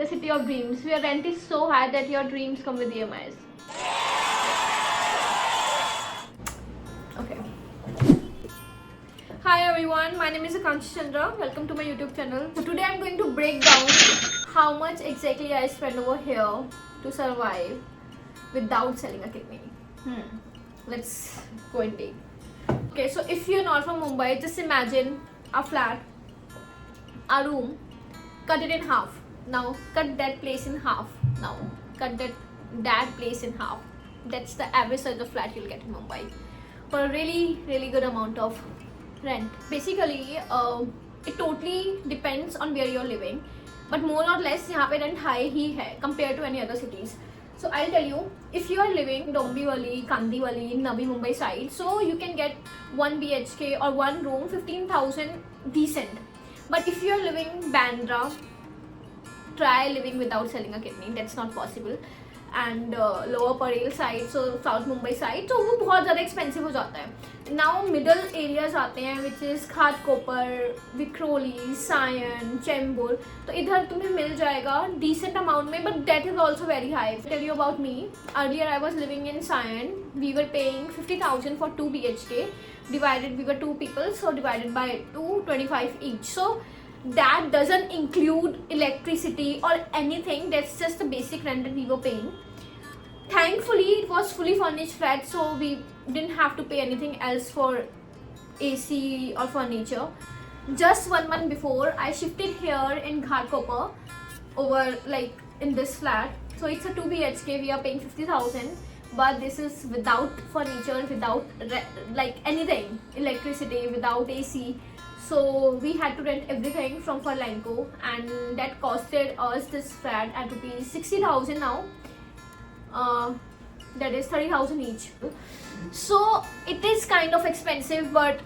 the city of dreams, where rent is so high that your dreams come with EMIs. Okay. Hi everyone, my name is Akanksha Chandra. Welcome to my YouTube channel. So today I'm going to break down how much exactly I spend over here to survive without selling a kidney. Let's go and take. Okay, so if you're not from Mumbai, just imagine a flat, a room, cut it in half. Now cut that place in half. Now cut that place in half. That's the average size of flat you'll get in Mumbai for a really good amount of rent. Basically, it totally depends on where you're living, but more or less यहाँ पे rent high ही है compared to any other cities. So I'll tell you, if you are living Dombivli, Kandivali, Navi Mumbai side, so you can get 1 BHK or one room 15,000 decent. But if you are living Bandra, try living without selling a kidney. That's not possible. And lower Parel side, so South Mumbai side, तो वो बहुत ज़्यादा expensive हो जाता है. Now middle areas आते हैं, which is Ghatkopar, Vikhroli, Sion, Chembur. तो इधर तुम्हें मिल जाएगा decent amount में, but that is also very high. I'll tell you about me. Earlier I was living in Sion. We were paying 50,000 for 2 BHK. Divided, we were 2 people, so divided by 2, 25 each. So that doesn't include electricity or anything. That's just the basic rent that we were paying. Thankfully it was fully furnished flat, so we didn't have to pay anything else for AC or furniture. Just 1 month before, I shifted here in Ghatkopar over like in this flat. So it's a 2 BHK. We are paying 50,000, but this is without furniture, without like anything, electricity, without AC. So we had to rent everything from Furlanco, and that costed us this flat at rupees 60,000 now. That is 30,000 each. So it is kind of expensive, but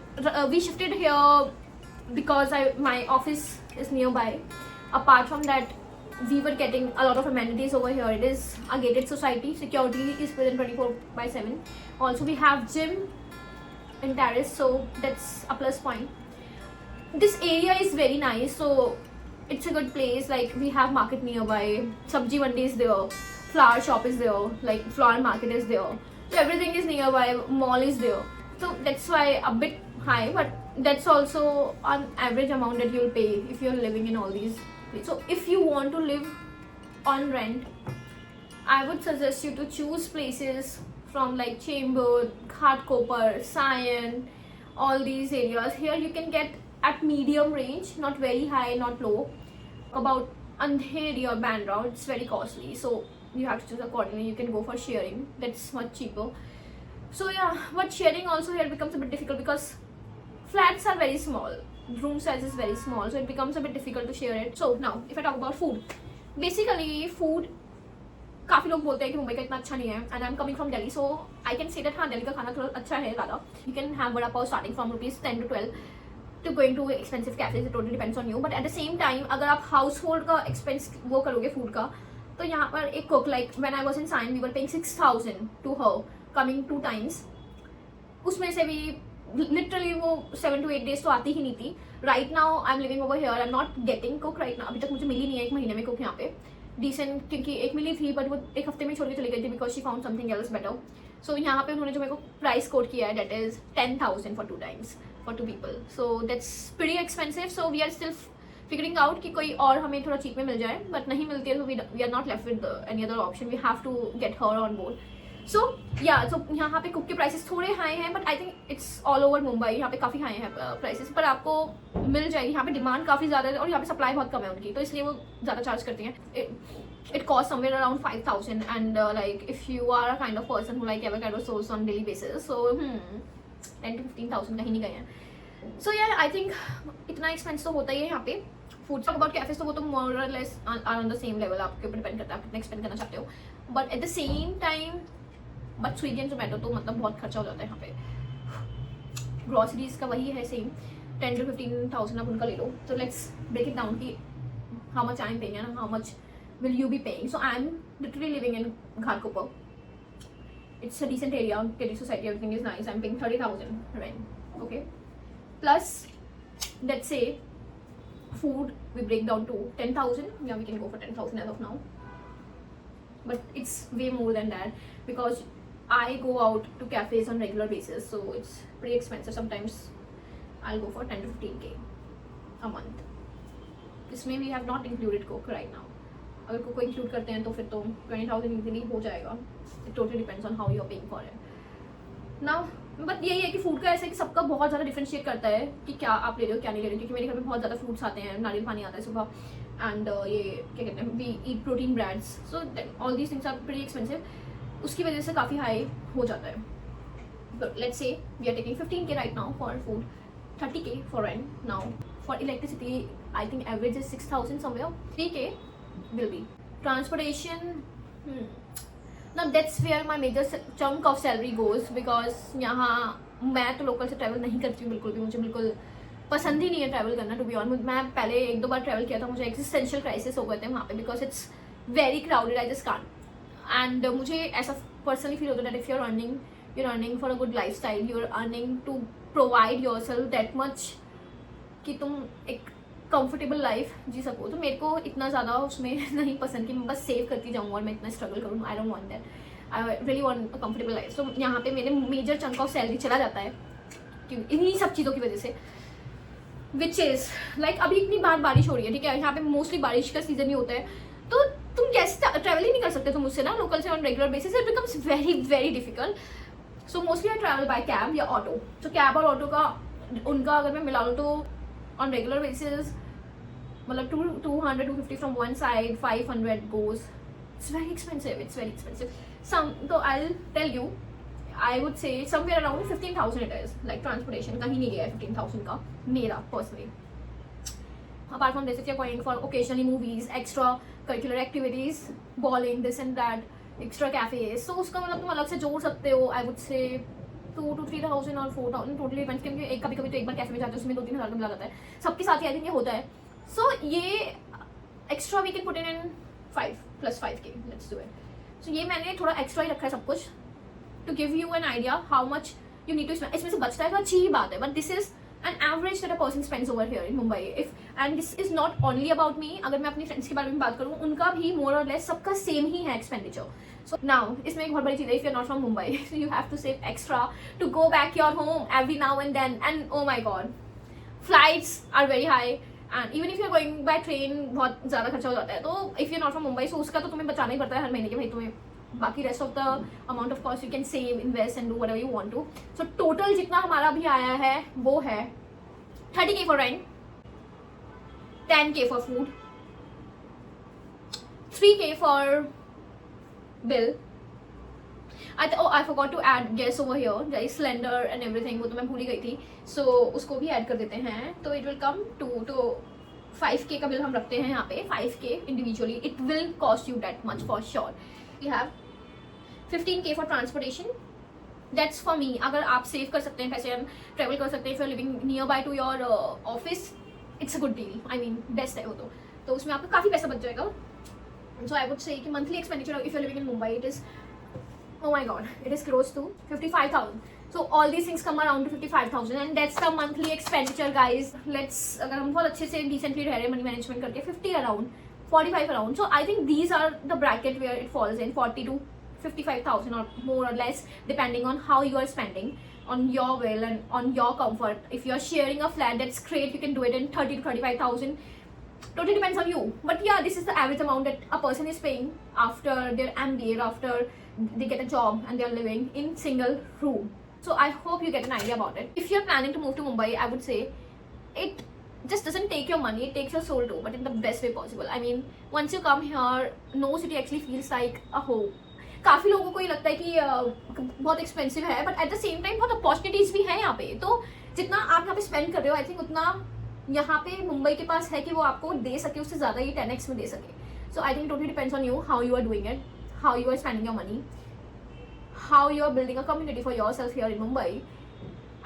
we shifted here because my office is nearby. Apart from that, we were getting a lot of amenities over here. It is a gated society. Security is within 24/7. Also, we have gym and terrace, so that's a plus point. This area is very nice, so it's a good place. Like we have market nearby, sabji mandi is there, flower shop is there, like flower market is there, so everything is nearby, mall is there. So that's why a bit high, but that's also an average amount that you'll pay if you're living in all these places. So if you want to live on rent, I would suggest you to choose places from like Chembur, Ghatkopar, Sion, all these areas. Here you can get at medium range, not very high, not low. About Andheri or Bandra, it's very costly, so you have to choose accordingly. You can go for sharing, that's much cheaper. So yeah, but sharing also here becomes a bit difficult because flats are very small, room size is very small, so it becomes a bit difficult to share it. So now if I talk about food, basically food, काफ़ी लोग बोलते हैं कि मुंबई का इतना अच्छा नहीं है, and I'm coming from Delhi, so I can say that हाँ दिल्ली का खाना थोड़ा अच्छा है ज़्यादा. You can have vada pav starting from rupees 10 to 12 to going to expensive cafes. It totally depends on you, but at the same time अगर आप household का expense वो करोगे food का, तो यहाँ पर एक cook, like when I was in Sion, we were paying 6,000 to her, coming 2 times. उसमें से भी literally वो 7 to 8 days तो आती ही नहीं थी. Right now I'm living over here, I'm not getting cook right now. अभी तक मुझे मिली नहीं है 1 महीने में cook यहाँ पे decent, क्योंकि एक मिली थी but वो 1 हफ्ते में छोड़ के चली गई थी because she found something else better. So यहाँ पे उन्होंने जो मेरे को price quote किया है, that is 10,000 for 2 times for 2 people. So that's pretty expensive. So we are still figuring out कि कोई और हमें थोड़ा cheap में मिल जाए, but नहीं मिलती है, so we are not left with any other option. We have to get her on board. So yeah, so यहाँ पे cook के prices थोड़े high हैं, but I think it's all over Mumbai. यहाँ पे काफ़ी high हैं prices, पर आपको मिल जाएगी. यहाँ पे demand काफ़ी ज़्यादा है और यहाँ पे supply बहुत कम है उनकी, तो इसलिए वो ज़्यादा charge करती हैं. It costs somewhere around 5,000, and like if you are a kind of person who like avocado toast on daily basis, so 10 to 15,000 कहीं नहीं गए हैं. So yeah, I think इतना expense तो होता ही है यहाँ पे. Food talk about cafes, तो वो तो more or less are on the same level. आपके ऊपर depend करता है आप कितना expend करना चाहते हो. But at the same time, but Swiggy and Zomato तो मतलब बहुत खर्चा हो जाता है यहाँ पे. Groceries का वही है same, 10 to 15,000 आप उनका ले लो. So let's break it down कि how much I'm paying and how much will you be paying. So I'm literally living in Ghatkopar. It's a decent area, gated society, everything is nice. I'm paying 30,000 rent. Okay. Plus, let's say food we break down to 10,000. Yeah, we can go for 10,000 as of now, but it's way more than that because I go out to cafes on regular basis, so it's pretty expensive. Sometimes I'll go for 10 to 15k a month. इसमें we have not included coke right now. अगर coke को include करते हैं तो फिर तो 20,000 easily हो जाएगा. It totally depends on how you are paying for it. Now, but यही है कि फूड का ऐसा है कि सबका बहुत ज़्यादा डिफरेंशिएट करता है कि क्या आप ले रहे हो क्या नहीं ले रहे हो, क्योंकि मेरे घर में बहुत ज़्यादा फ्रूट्स आते हैं, नारियल पानी आता है सुबह, एंड ये क्या कहते हैं, we eat protein breads, so all these things are pretty expensive. उसकी वजह से काफ़ी हाई हो जाता है. But let's say we are taking 15k right now for food, 30k for rent. Now for electricity I think average is 6,000 somewhere, 3k will be transportation. Now that's where my major chunk of salary goes because यहाँ मैं तो local से travel नहीं करती हूँ बिल्कुल भी. मुझे बिल्कुल पसंद ही नहीं है ट्रैवल करना, टू बी ऑनेस्ट. मैं पहले 1-2 बार ट्रैवल किया था, मुझे एक्जिस्टेंशियल क्राइसिस हो गए थे वहाँ पे because it's very crowded, I just can't. And मुझे ऐसा पर्सनली फील होता है that if you are earning for a good lifestyle, you are earning to provide yourself that much कि तुम एक कंफर्टेबल लाइफ जी सको. तो मेरे को इतना ज़्यादा उसमें नहीं पसंद कि मैं बस सेव करती जाऊँ और मैं इतना स्ट्रगल करूँ. I don't want that. I really want a comfortable life. So यहाँ पे मेरे मेजर चंक ऑफ सैलरी चला जाता है इन्हीं सब चीज़ों की वजह से, विच इज़ लाइक अभी इतनी बार बारिश हो रही है, ठीक है, यहाँ पे मोस्टली बारिश का सीजन ही होता है, तो तुम कैसे ट्रैवल ही नहीं कर सकते तुम उससे ना लोकल से on regular basis. It becomes very very difficult. So mostly I travel by cab या ऑटो. तो कैब और ऑटो का उनका अगर मैं मिला लूँ तो ऑन रेगुलर बेसिस मतलब 200-250 from one side, 500 goes. It's very expensive. So I'll tell you, I would say somewhere around 15,000 it is. Like transportation कहीं नहीं गया है 15,000 का मेरा personally. Apart from this, if you're going for occasionally movies, extra curricular activities, bowling, this and that, extra cafes, so उसका मतलब तुम अलग से जोड़ सकते हो. I would say 2,000 to 3,000 और 4,000 totally depends, क्योंकि कभी-कभी तो एक बार कैफे में जाते हो उसमें 2-3 हज़ार का मिला जाता है. सबके साथ ही आई थिंक ये होता है. So ये extra we can put in 5+5k. Let's do it. So ये मैंने थोड़ा एक्स्ट्रा ही रखा है सब कुछ to give you an idea how much you need to spend. इसमें से बचता है तो अच्छी ही बात है, but this is an average that a person spends over here in Mumbai. If and this is not only about me. अगर मैं अपनी फ्रेंड्स के बारे में बात करूँ, उनका भी मोर और लेस सबका सेम ही है एक्सपेंडिचर. सो नाउ इसमें एक बहुत बड़ी चीज़ है, if you are not from Mumbai so you have to save extra to go back your home every now and then. And oh my god, flights are very high. And even if you are going by train बहुत ज़्यादा खर्चा हो जाता है. तो if you not from Mumbai so उसका तो तुम्हें बचाना ही पड़ता है हर महीने के. भाई तुम्हें बाकी rest of the amount of cost you can save, invest and do whatever you want to. So total जितना हमारा अभी आया है वो है 30k for rent, 10k for food, 3k for bill. I forgot to add gas over here, guys, cylinder and everything, वो तो मैं भूल ही गई थी. So उसको भी ऐड कर देते हैं तो it will come to 5k का बिल हम रखते हैं यहाँ पे. 5k individually, it will cost you that much for sure. We have 15k for transportation. That's for me. अगर आप सेव कर सकते हैं पैसे एंड ट्रेवल कर सकते हैं, if you're living nearby to your office, it's a good deal. I mean best है वो तो उसमें आपका काफ़ी पैसा बच जाएगा. So I would say कि monthly expenditure if you're living in Mumbai, it is, oh my god, it is close to 55,000. So all these things come around to 55,000 and that's the monthly expenditure, guys. Let's अगर हम बहुत अच्छे से decently रह रहे हैं money management करके, 50 around, 45 around. So I think these are the bracket where it falls in, 40 to 55,000 or more or less depending on how you are spending on your will and on your comfort. If you are sharing a flat, that's great, you can do it in 30 to 35,000. Totally depends on you. But yeah, this is the average amount that a person is paying after their MBA, after they get a job and they are living in single room. So I hope you get an idea about it. If you're planning to move to Mumbai, I would say it just doesn't take your money, it takes your soul too, but in the best way possible. I mean, once you come here, no city actually feels like a home. काफ़ी लोगों को ये लगता है कि बहुत expensive है, but at the same time बहुत अपॉर्चुनिटीज़ भी हैं यहाँ पे. तो जितना आप यहाँ पे स्पेंड कर रहे हो, आई थिंक उतना यहाँ पे मुंबई के पास है कि वो आपको दे सके, उससे ज़्यादा ही 10x में दे सके. So I think totally depends on you, how you are doing it, how you are spending your money, how you are building a community for yourself here in Mumbai.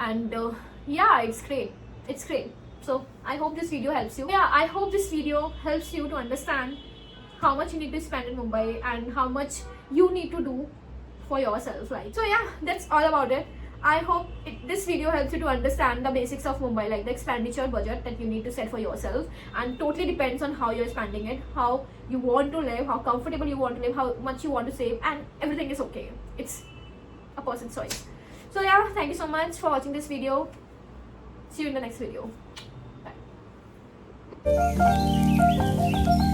And yeah, it's great. So I hope this video helps you. Yeah, I hope this video helps you to understand how much you need to spend in Mumbai and how much you need to do for yourself, right? So yeah, that's all about it. I hope this video helps you to understand the basics of Mumbai, like the expenditure budget that you need to set for yourself, and totally depends on how you're spending it, how you want to live, how comfortable you want to live, how much you want to save, and everything is okay. It's a person's choice. So yeah, thank you so much for watching this video. See you in the next video. Bye.